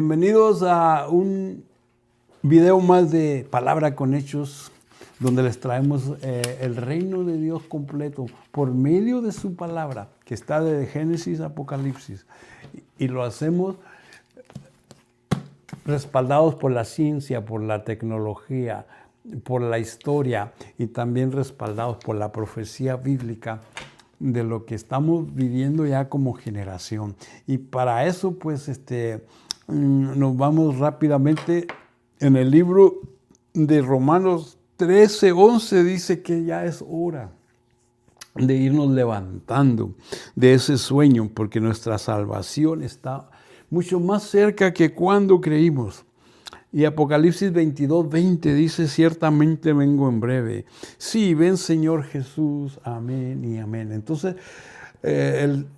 Bienvenidos a un video más de Palabra con Hechos, donde les traemos el reino de Dios completo por medio de su palabra, que está de Génesis a Apocalipsis. Y lo hacemos respaldados por la ciencia, por la tecnología, por la historia y también respaldados por la profecía bíblica de lo que estamos viviendo ya como generación. Y para eso, pues, nos vamos rápidamente en el libro de Romanos 13:11, dice que ya es hora de irnos levantando de ese sueño, porque nuestra salvación está mucho más cerca que cuando creímos. Y Apocalipsis 22:20 dice, ciertamente vengo en breve. Sí, ven Señor Jesús, amén y amén. Entonces, el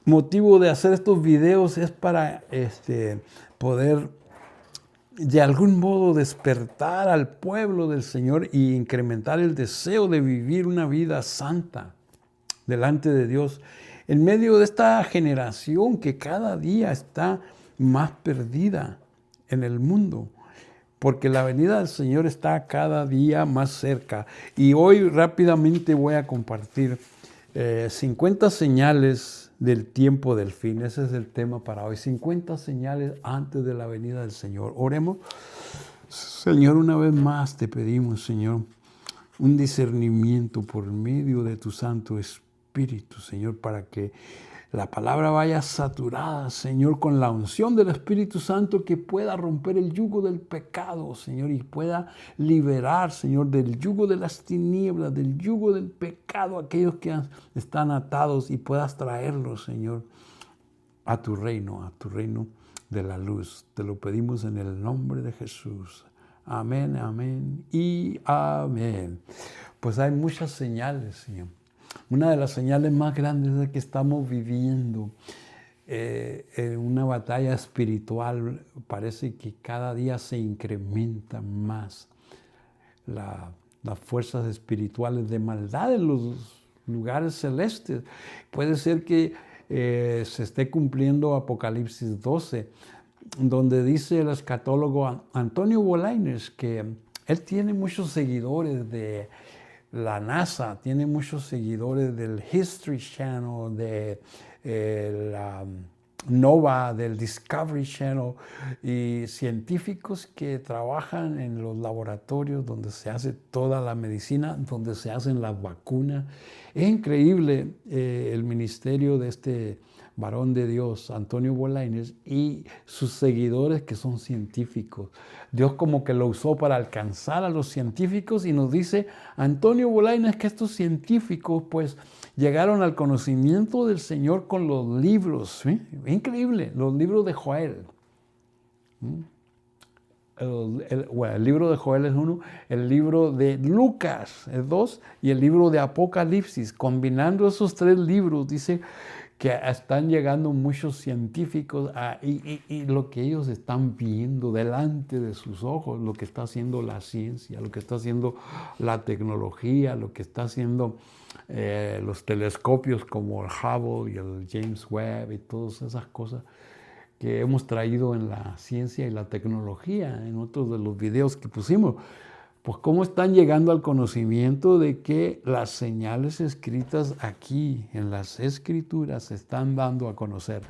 motivo de hacer estos videos es para poder de algún modo despertar al pueblo del Señor y incrementar el deseo de vivir una vida santa delante de Dios en medio de esta generación que cada día está más perdida en el mundo, porque la venida del Señor está cada día más cerca. Y hoy rápidamente voy a compartir 50 señales del tiempo del fin. Ese es el tema para hoy. 50 señales antes de la venida del Señor. Oremos. Señor, una vez más te pedimos, Señor, un discernimiento por medio de tu Santo Espíritu, Señor, para que la palabra vaya saturada, Señor, con la unción del Espíritu Santo, que pueda romper el yugo del pecado, Señor, y pueda liberar, Señor, del yugo de las tinieblas, del yugo del pecado, aquellos que están atados, y puedas traerlos, Señor, a tu reino de la luz. Te lo pedimos en el nombre de Jesús. Amén, amén y amén. Pues hay muchas señales, Señor. Una de las señales más grandes es que estamos viviendo en una batalla espiritual. Parece que cada día se incrementa más las fuerzas espirituales de maldad en los lugares celestes. Puede ser que se esté cumpliendo Apocalipsis 12, donde dice el escatólogo Antonio Bolaños que él tiene muchos seguidores de la NASA, tiene muchos seguidores del History Channel, de la Nova, del Discovery Channel, y científicos que trabajan en los laboratorios donde se hace toda la medicina, donde se hacen las vacunas. Es increíble el ministerio de este varón de Dios, Antonio Bolaños, y sus seguidores que son científicos. Dios como que lo usó para alcanzar a los científicos, y nos dice Antonio Bolaños que estos científicos pues llegaron al conocimiento del Señor con los libros. ¿Sí? Increíble, los libros de Joel. El libro de Joel es uno, el libro de Lucas es dos, y el libro de Apocalipsis. Combinando esos tres libros, dice que están llegando muchos científicos y lo que ellos están viendo delante de sus ojos, lo que está haciendo la ciencia, lo que está haciendo la tecnología, lo que está haciendo los telescopios como el Hubble y el James Webb y todas esas cosas que hemos traído en la ciencia y la tecnología, en otros de los videos que pusimos. Pues cómo están llegando al conocimiento de que las señales escritas aquí en las Escrituras se están dando a conocer.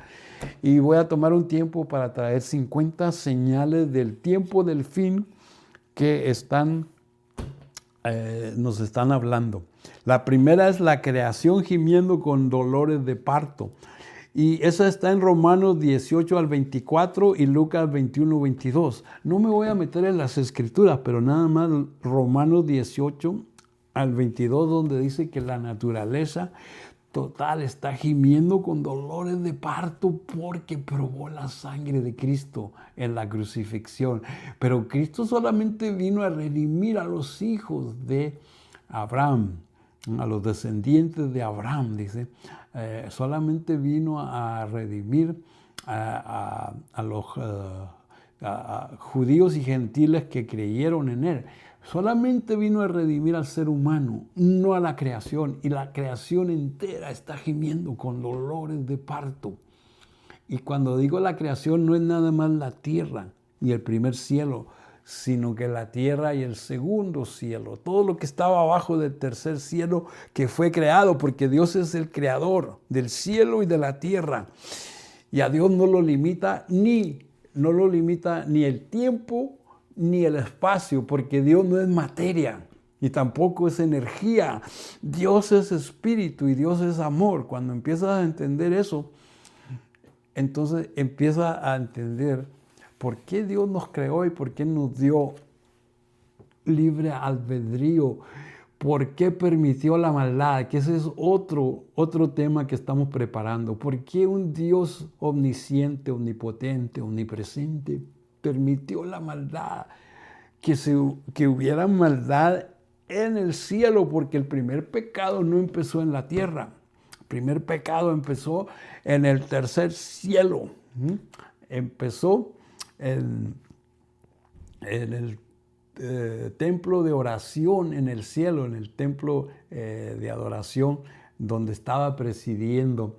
Y voy a tomar un tiempo para traer 50 señales del tiempo del fin que nos están hablando. La primera es la creación gimiendo con dolores de parto. Y esa está en Romanos 18 al 24 y Lucas 21, 22. No me voy a meter en las escrituras, pero nada más Romanos 18 al 22, donde dice que la naturaleza total está gimiendo con dolores de parto porque probó la sangre de Cristo en la crucifixión. Pero Cristo solamente vino a redimir a los hijos de Abraham, a los descendientes de Abraham, dice. Solamente vino a redimir a los judíos y gentiles que creyeron en él. Solamente vino a redimir al ser humano, no a la creación. Y la creación entera está gimiendo con dolores de parto. Y cuando digo la creación no es nada más la tierra y el primer cielo, sino que la tierra y el segundo cielo, todo lo que estaba abajo del tercer cielo que fue creado, porque Dios es el creador del cielo y de la tierra. Y a Dios no lo limita ni el tiempo ni el espacio, porque Dios no es materia y tampoco es energía. Dios es espíritu y Dios es amor. Cuando empiezas a entender eso, entonces empiezas a entender por qué Dios nos creó y por qué nos dio libre albedrío, por qué permitió la maldad, que ese es otro tema que estamos preparando. ¿Por qué un Dios omnisciente, omnipotente, omnipresente permitió la maldad? Que hubiera maldad en el cielo, porque el primer pecado no empezó en la tierra. El primer pecado empezó en el tercer cielo. Empezó en el templo de oración en el cielo, en el templo de adoración, donde estaba presidiendo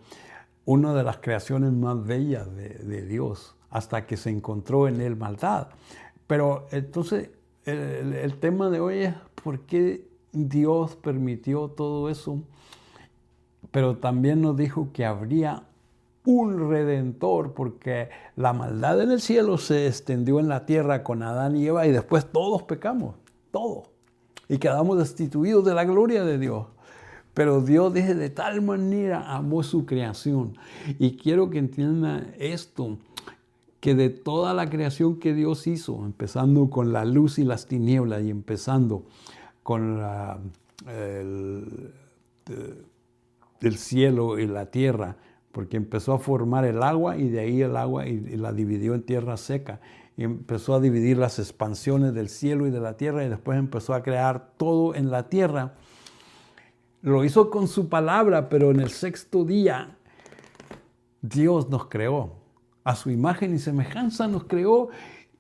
una de las creaciones más bellas de Dios, hasta que se encontró en él maldad. Pero entonces el tema de hoy es por qué Dios permitió todo eso, pero también nos dijo que habría un redentor, porque la maldad en el cielo se extendió en la tierra con Adán y Eva y después todos pecamos, todos, y quedamos destituidos de la gloria de Dios. Pero Dios de tal manera amó su creación, y quiero que entiendan esto, que de toda la creación que Dios hizo, empezando con la luz y las tinieblas y empezando con el cielo y la tierra, porque empezó a formar el agua y de ahí el agua y la dividió en tierra seca. Y empezó a dividir las expansiones del cielo y de la tierra y después empezó a crear todo en la tierra. Lo hizo con su palabra, pero en el sexto día Dios nos creó. A su imagen y semejanza nos creó,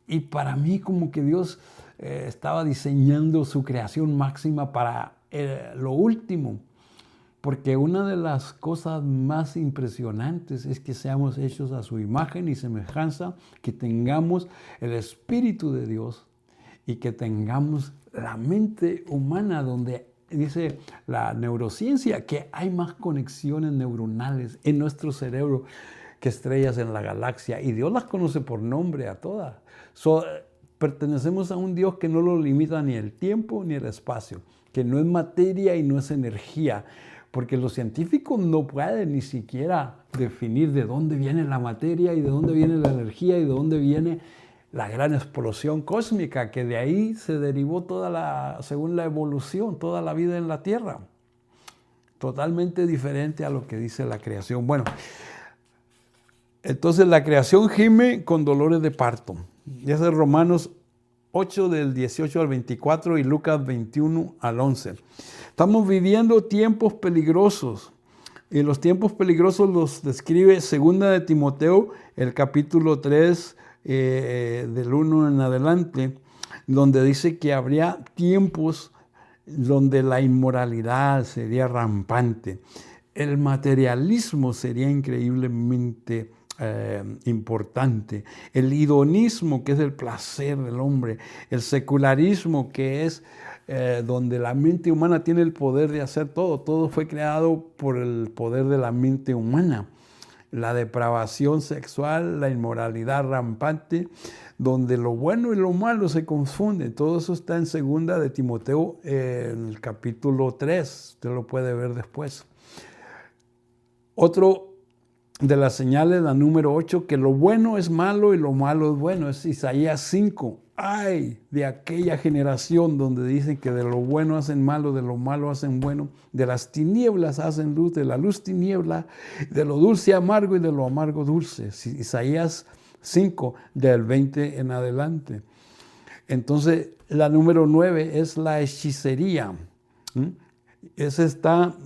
y para mí como que Dios estaba diseñando su creación máxima para lo último. Porque una de las cosas más impresionantes es que seamos hechos a su imagen y semejanza, que tengamos el Espíritu de Dios y que tengamos la mente humana, donde dice la neurociencia que hay más conexiones neuronales en nuestro cerebro que estrellas en la galaxia, y Dios las conoce por nombre a todas. Pertenecemos a un Dios que no lo limita ni el tiempo ni el espacio, que no es materia y no es energía, porque los científicos no pueden ni siquiera definir de dónde viene la materia y de dónde viene la energía y de dónde viene la gran explosión cósmica, que de ahí se derivó según la evolución, toda la vida en la Tierra. Totalmente diferente a lo que dice la creación. Bueno, entonces la creación gime con dolores de parto. Y es Romanos 8 del 18 al 24 y Lucas 21 al 11. Estamos viviendo tiempos peligrosos, y los tiempos peligrosos los describe 2 de Timoteo, el capítulo 3, del 1 en adelante, donde dice que habría tiempos donde la inmoralidad sería rampante, el materialismo sería increíblemente importante, el hedonismo, que es el placer del hombre, el secularismo, que es donde la mente humana tiene el poder de hacer todo fue creado por el poder de la mente humana, la depravación sexual, la inmoralidad rampante, donde lo bueno y lo malo se confunden. Todo eso está en 2 de Timoteo, en el capítulo 3, usted lo puede ver después. Otro de las señales, la número 8, que lo bueno es malo y lo malo es bueno, es Isaías 5. Ay de aquella generación donde dicen que de lo bueno hacen malo, de lo malo hacen bueno, de las tinieblas hacen luz, de la luz tiniebla, de lo dulce amargo y de lo amargo dulce. Isaías 5, del 20 en adelante. Entonces, la número 9 es la hechicería. Ese está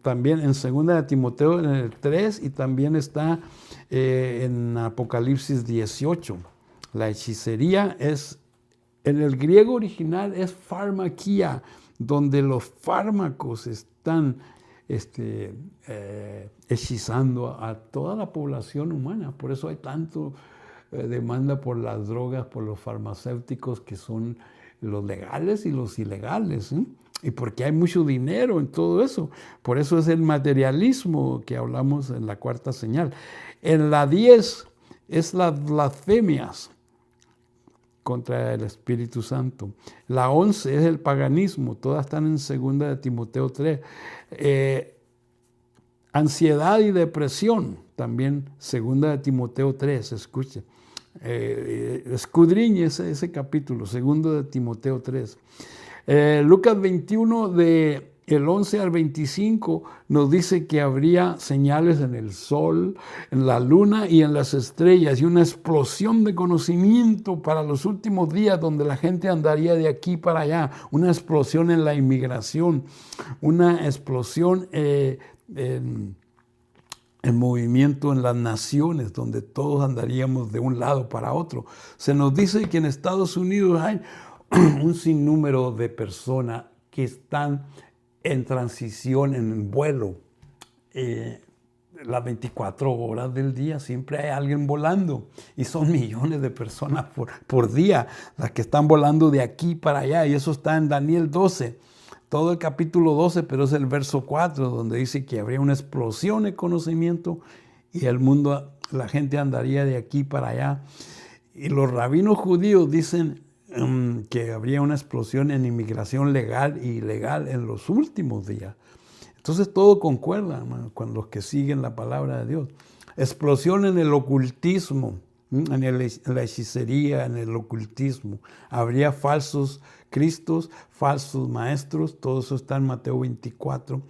también en 2 de Timoteo, en el 3, y también está en Apocalipsis 18. La hechicería es, en el griego original, es farmaquía, donde los fármacos están hechizando a toda la población humana. Por eso hay tanto demanda por las drogas, por los farmacéuticos que son los legales y los ilegales, ¿eh? Y porque hay mucho dinero en todo eso. Por eso es el materialismo que hablamos en la cuarta señal. En la 10 es las blasfemias contra el Espíritu Santo. La 11 es el paganismo. Todas están en 2 de Timoteo 3. Ansiedad y depresión, también 2 de Timoteo 3, escuche. Escudriñe ese capítulo, 2 de Timoteo 3. Lucas 21, del 11 al 25, nos dice que habría señales en el sol, en la luna y en las estrellas, y una explosión de conocimiento para los últimos días, donde la gente andaría de aquí para allá, una explosión en la inmigración, una explosión en movimiento en las naciones, donde todos andaríamos de un lado para otro. Se nos dice que en Estados Unidos hay un sinnúmero de personas que están en transición, en vuelo. Las 24 horas del día siempre hay alguien volando, y son millones de personas por día las que están volando de aquí para allá, y eso está en Daniel 12. Todo el capítulo 12, pero es el verso 4, donde dice que habría una explosión de conocimiento y el mundo, la gente andaría de aquí para allá. Y los rabinos judíos dicen que habría una explosión en inmigración legal e ilegal en los últimos días. Entonces todo concuerda, hermano, con los que siguen la palabra de Dios. Explosión en el ocultismo, en la hechicería, en el ocultismo. Habría falsos cristos, falsos maestros. Todo eso está en Mateo 24,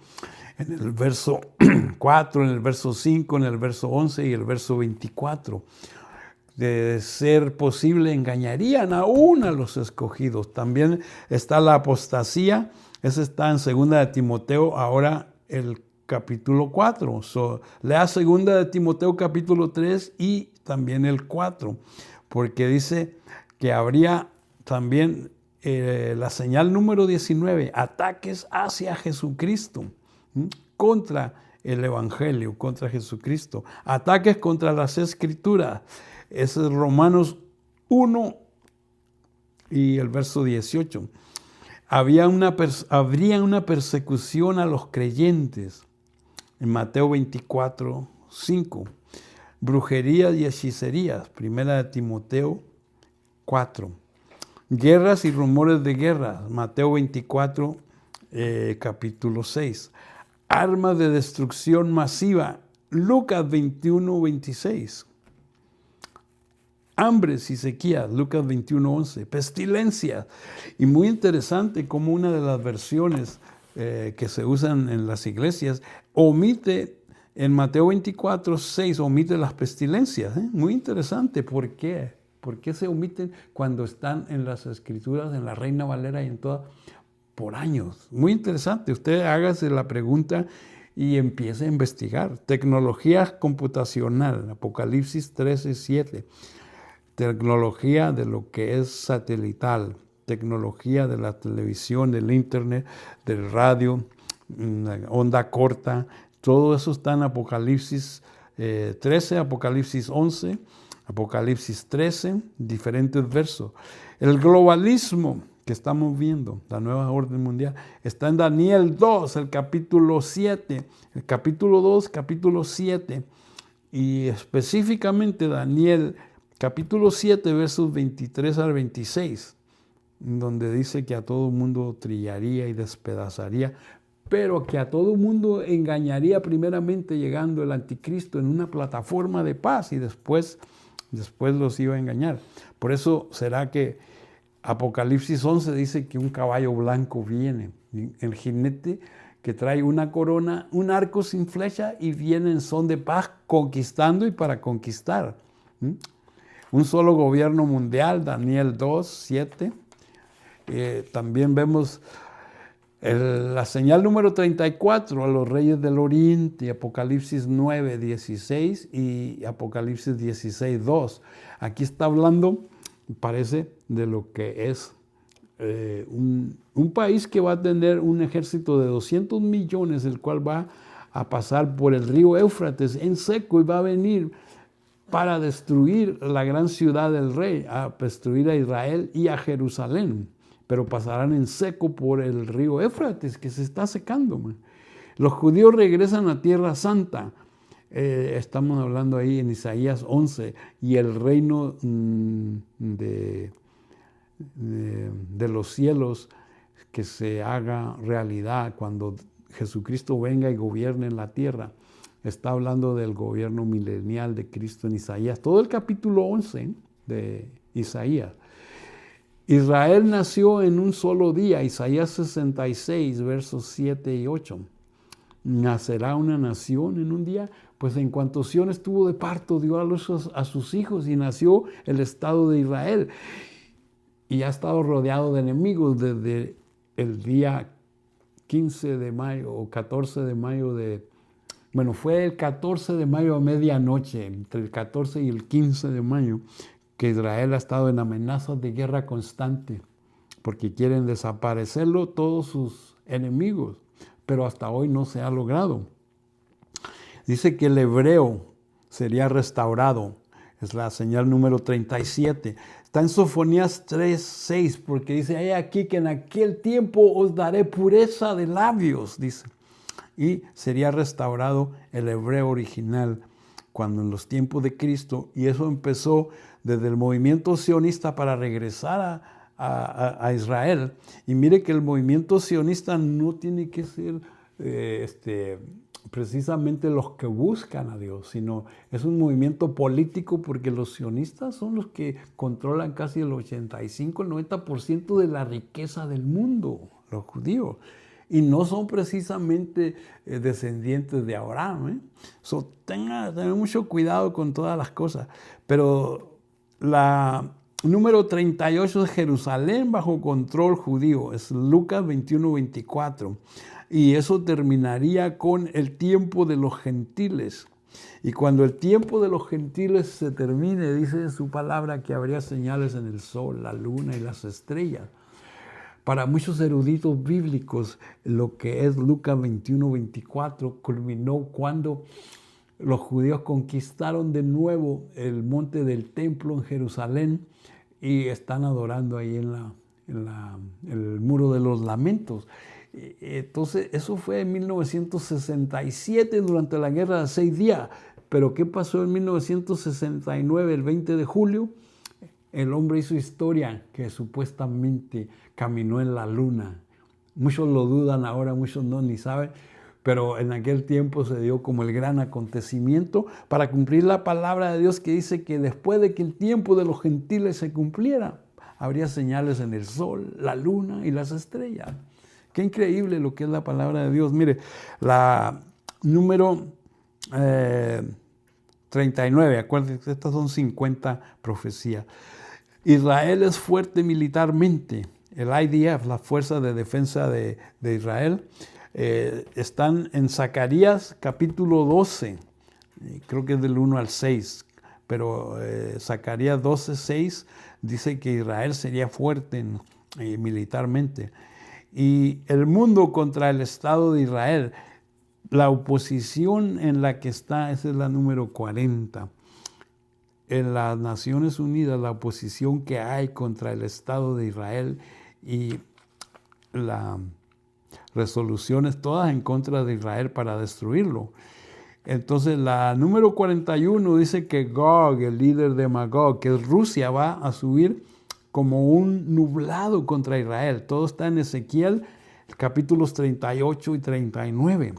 en el verso 4, en el verso 5, en el verso 11 y el verso 24. De ser posible, engañarían aún a los escogidos. También está la apostasía. Ese está en 2 de Timoteo, ahora el capítulo 4. Lea 2 de Timoteo capítulo 3 y también el 4, porque dice que habría también la señal número 19, ataques hacia Jesucristo, contra el Evangelio, contra Jesucristo, ataques contra las Escrituras. Ese es Romanos 1 y el verso 18. Habría una persecución a los creyentes en Mateo 24, 5. Brujerías y hechicerías, 1 de Timoteo 4. Guerras y rumores de guerra, Mateo 24, capítulo 6. Armas de destrucción masiva, Lucas 21, 26. Hambres y sequías, Lucas 21, 11. Pestilencias. Y muy interesante como una de las versiones que se usan en las iglesias omite en Mateo 24, 6, omite las pestilencias. Muy interesante. ¿Por qué? ¿Por qué se omiten cuando están en las Escrituras, en la Reina Valera y en todas? Por años. Muy interesante. Usted hágase la pregunta y empiece a investigar. Tecnología computacional, Apocalipsis 13, 7. Tecnología de lo que es satelital, tecnología de la televisión, del internet, del radio, onda corta, todo eso está en Apocalipsis 13, Apocalipsis 11, Apocalipsis 13, diferentes versos. El globalismo que estamos viendo, la nueva orden mundial, está en Daniel 2, el capítulo 7, el capítulo 2, capítulo 7, y específicamente Daniel capítulo 7, versos 23 al 26, donde dice que a todo mundo trillaría y despedazaría, pero que a todo mundo engañaría primeramente llegando el anticristo en una plataforma de paz y después los iba a engañar. Por eso será que Apocalipsis 11 dice que un caballo blanco viene, el jinete que trae una corona, un arco sin flecha y viene en son de paz conquistando y para conquistar. Un solo gobierno mundial, Daniel 2, 7. También vemos la señal número 34 a los reyes del oriente, Apocalipsis 9, 16 y Apocalipsis 16, 2. Aquí está hablando, parece, de lo que es un país que va a tener un ejército de 200 millones, el cual va a pasar por el río Éufrates en seco y va a venir para destruir la gran ciudad del rey, a destruir a Israel y a Jerusalén. Pero pasarán en seco por el río Éufrates, que se está secando. Los judíos regresan a Tierra Santa. Estamos hablando ahí en Isaías 11, y el reino de los cielos que se haga realidad cuando Jesucristo venga y gobierne en la tierra. Está hablando del gobierno milenial de Cristo en Isaías. Todo el capítulo 11 de Isaías. Israel nació en un solo día. Isaías 66, versos 7 y 8. ¿Nacerá una nación en un día? Pues en cuanto Sión estuvo de parto, dio a luz a sus hijos y nació el Estado de Israel. Y ha estado rodeado de enemigos desde el día 15 de mayo o 14 de mayo fue el 14 de mayo a medianoche, entre el 14 y el 15 de mayo, que Israel ha estado en amenazas de guerra constante, porque quieren desaparecerlo todos sus enemigos, pero hasta hoy no se ha logrado. Dice que el hebreo sería restaurado, es la señal número 37. Está en Sofonías 3:6, porque dice, hay aquí que en aquel tiempo os daré pureza de labios, dice. Y sería restaurado el hebreo original cuando en los tiempos de Cristo, y eso empezó desde el movimiento sionista para regresar a Israel. Y mire que el movimiento sionista no tiene que ser precisamente los que buscan a Dios, sino es un movimiento político, porque los sionistas son los que controlan casi el 85, el 90% de la riqueza del mundo, los judíos. Y no son precisamente descendientes de Abraham. Tengan mucho cuidado con todas las cosas. Pero la número 38 es Jerusalén bajo control judío. Es Lucas 21:24. Y eso terminaría con el tiempo de los gentiles. Y cuando el tiempo de los gentiles se termine, dice en su palabra que habría señales en el sol, la luna y las estrellas. Para muchos eruditos bíblicos, lo que es Lucas 21:24 culminó cuando los judíos conquistaron de nuevo el monte del templo en Jerusalén y están adorando ahí en el muro de los lamentos. Entonces, eso fue en 1967 durante la guerra de 6 días. Pero ¿qué pasó en 1969, el 20 de julio? El hombre hizo historia, que supuestamente caminó en la luna. Muchos lo dudan ahora, muchos no, ni saben, pero en aquel tiempo se dio como el gran acontecimiento para cumplir la palabra de Dios, que dice que después de que el tiempo de los gentiles se cumpliera, habría señales en el sol, la luna y las estrellas. Qué increíble lo que es la palabra de Dios. Mire, la número 39, acuérdense, estas son 50 profecías. Israel es fuerte militarmente. El IDF, la Fuerza de Defensa de Israel, están en Zacarías capítulo 12, creo que es del 1 al 6, pero Zacarías 12:6 dice que Israel sería fuerte militarmente. Y el mundo contra el Estado de Israel, la oposición en la que está, esa es la número 40. En las Naciones Unidas, la oposición que hay contra el Estado de Israel y las resoluciones todas en contra de Israel para destruirlo. Entonces, la número 41 dice que Gog, el líder de Magog, que es Rusia, va a subir como un nublado contra Israel. Todo está en Ezequiel, capítulos 38 y 39.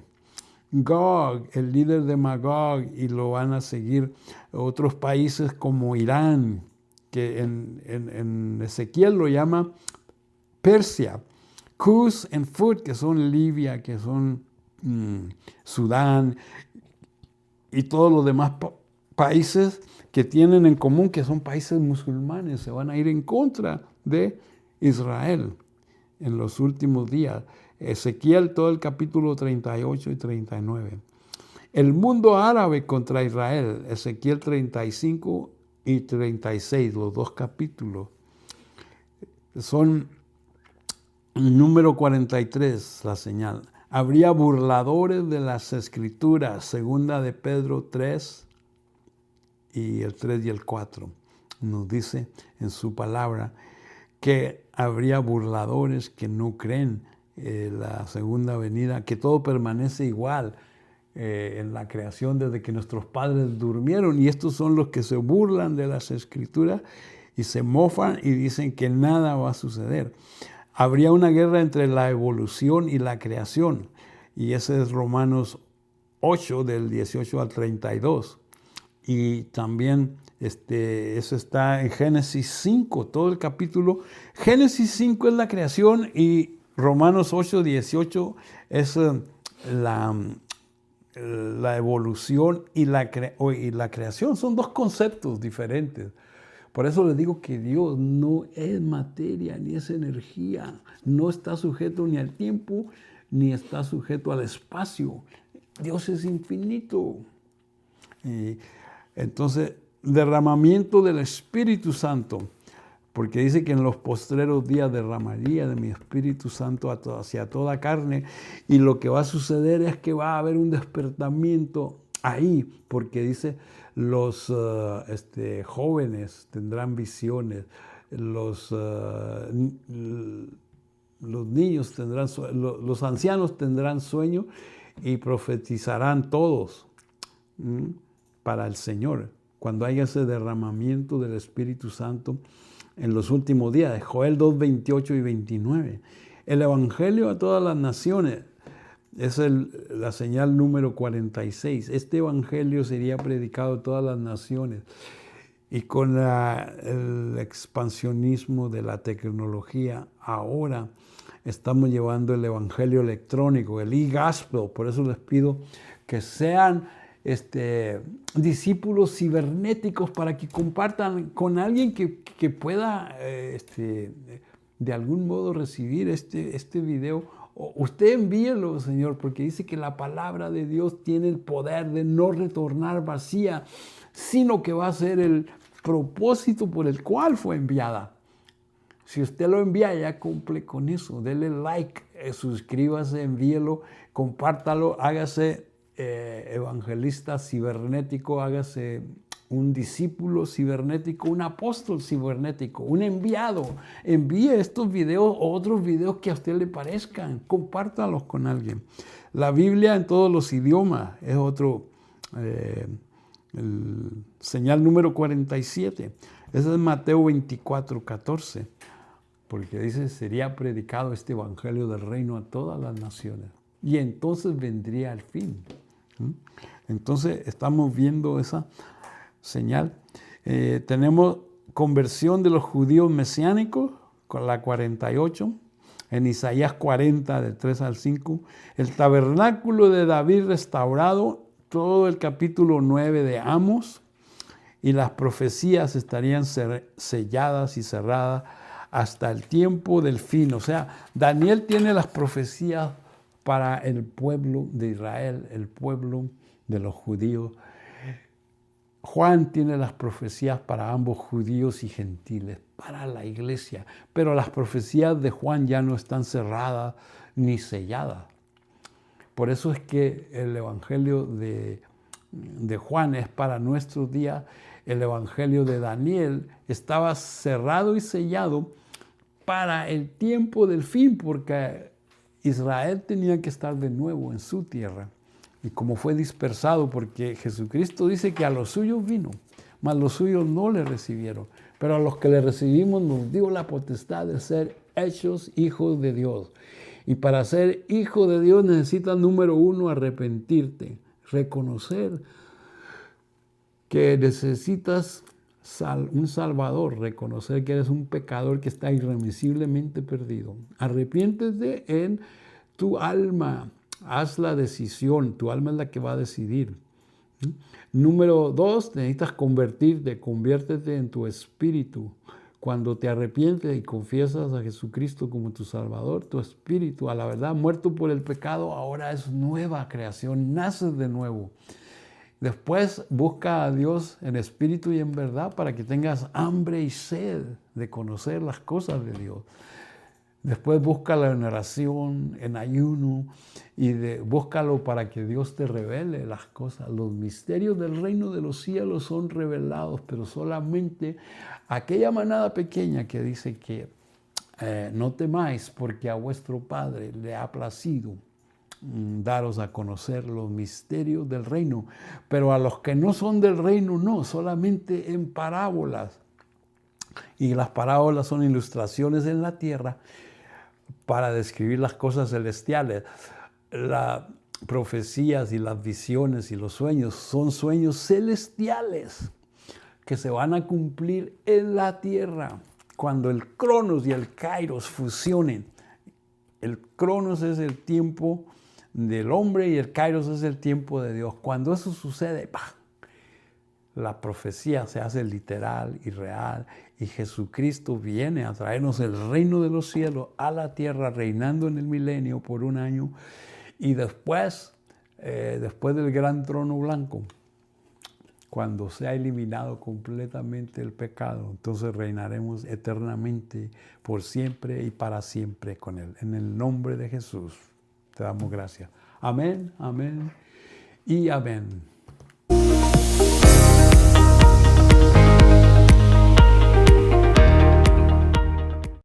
Gog, el líder de Magog, y lo van a seguir otros países como Irán, que en Ezequiel lo llama Persia. Cus y Fut, que son Libia, que son Sudán, y todos los demás países que tienen en común que son países musulmanes, se van a ir en contra de Israel en los últimos días. Ezequiel, todo el capítulo 38 y 39. El mundo árabe contra Israel, Ezequiel 35 y 36, los dos capítulos. Son número 43, la señal. Habría burladores de las Escrituras, segunda de Pedro 3 y el 3 y el 4. Nos dice en su palabra que habría burladores que no creen la segunda venida, que todo permanece igual en la creación desde que nuestros padres durmieron. Y estos son los que se burlan de las Escrituras y se mofan y dicen que nada va a suceder. Habría una guerra entre la evolución y la creación. Y ese es Romanos 8, del 18 al 32. Y también eso está en Génesis 5, todo el capítulo. Génesis 5 es la creación y Romanos 8, 18 es la evolución y la creación. Son dos conceptos diferentes. Por eso les digo que Dios no es materia ni es energía. No está sujeto ni al tiempo ni está sujeto al espacio. Dios es infinito. Entonces, derramamiento del Espíritu Santo, porque dice que en los postreros días derramaría de mi Espíritu Santo hacia toda carne, y lo que va a suceder es que va a haber un despertamiento ahí, porque dice los jóvenes tendrán visiones, los niños tendrán los ancianos tendrán sueño y profetizarán todos para el Señor, cuando haya ese derramamiento del Espíritu Santo en los últimos días, de Joel 2, 28 y 29. El Evangelio a todas las naciones es la señal número 46. Este Evangelio sería predicado a todas las naciones. Y con el expansionismo de la tecnología, ahora estamos llevando el Evangelio electrónico, el e-gospel. Por eso les pido que sean discípulos cibernéticos para que compartan con alguien que pueda de algún modo recibir este video. Usted envíelo, Señor, porque dice que la palabra de Dios tiene el poder de no retornar vacía, sino que va a ser el propósito por el cual fue enviada. Si usted lo envía, ya cumple con eso. Dele like, suscríbase, envíelo, compártalo, hágase evangelista cibernético, hágase un discípulo cibernético, un apóstol cibernético, un enviado. Envíe estos videos o otros videos que a usted le parezcan, compártalos con alguien. La Biblia en todos los idiomas es otro señal número 47. Ese es Mateo 24, 14, porque dice, sería predicado este evangelio del reino a todas las naciones y entonces vendría el fin. Entonces estamos viendo esa señal. Tenemos conversión de los judíos mesiánicos con la 48, en Isaías 40 del 3 al 5, el tabernáculo de David restaurado, todo el capítulo 9 de Amos, y las profecías estarían selladas y cerradas hasta el tiempo del fin. O sea, Daniel tiene las profecías para el pueblo de Israel, el pueblo de los judíos. Juan tiene las profecías para ambos judíos y gentiles, para la iglesia. Pero las profecías de Juan ya no están cerradas ni selladas. Por eso es que el evangelio de Juan es para nuestros días. El evangelio de Daniel estaba cerrado y sellado para el tiempo del fin, porque Israel tenía que estar de nuevo en su tierra. Y como fue dispersado, porque Jesucristo dice que a los suyos vino, mas los suyos no le recibieron. Pero a los que le recibimos nos dio la potestad de ser hechos hijos de Dios. Y para ser hijo de Dios necesitas, número uno, arrepentirte, reconocer que necesitas un Salvador, reconocer que eres un pecador que está irremisiblemente perdido. Arrepiéntete en tu alma, haz la decisión, tu alma es la que va a decidir. Número dos, necesitas convertirte, conviértete en tu espíritu. Cuando te arrepientes y confiesas a Jesucristo como tu Salvador, tu espíritu, a la verdad, muerto por el pecado, ahora es nueva creación, naces de nuevo. Después busca a Dios en espíritu y en verdad para que tengas hambre y sed de conocer las cosas de Dios. Después búscalo en oración, en ayuno, y búscalo para que Dios te revele las cosas. Los misterios del reino de los cielos son revelados, pero solamente aquella manada pequeña que dice que no temáis porque a vuestro Padre le ha placido daros a conocer los misterios del reino. Pero a los que no son del reino, no, solamente en parábolas. Y las parábolas son ilustraciones en la tierra para describir las cosas celestiales. Las profecías y las visiones y los sueños son sueños celestiales que se van a cumplir en la tierra cuando el Cronos y el Kairos fusionen. El Cronos es el tiempo del hombre y el Kairos es el tiempo de Dios. Cuando eso sucede, ¡pah!, la profecía se hace literal y real y Jesucristo viene a traernos el reino de los cielos a la tierra, reinando en el milenio por un año, y después del gran trono blanco, cuando se ha eliminado completamente el pecado, entonces reinaremos eternamente, por siempre y para siempre con Él. En el nombre de Jesús te damos gracias. Amén, amén y amén.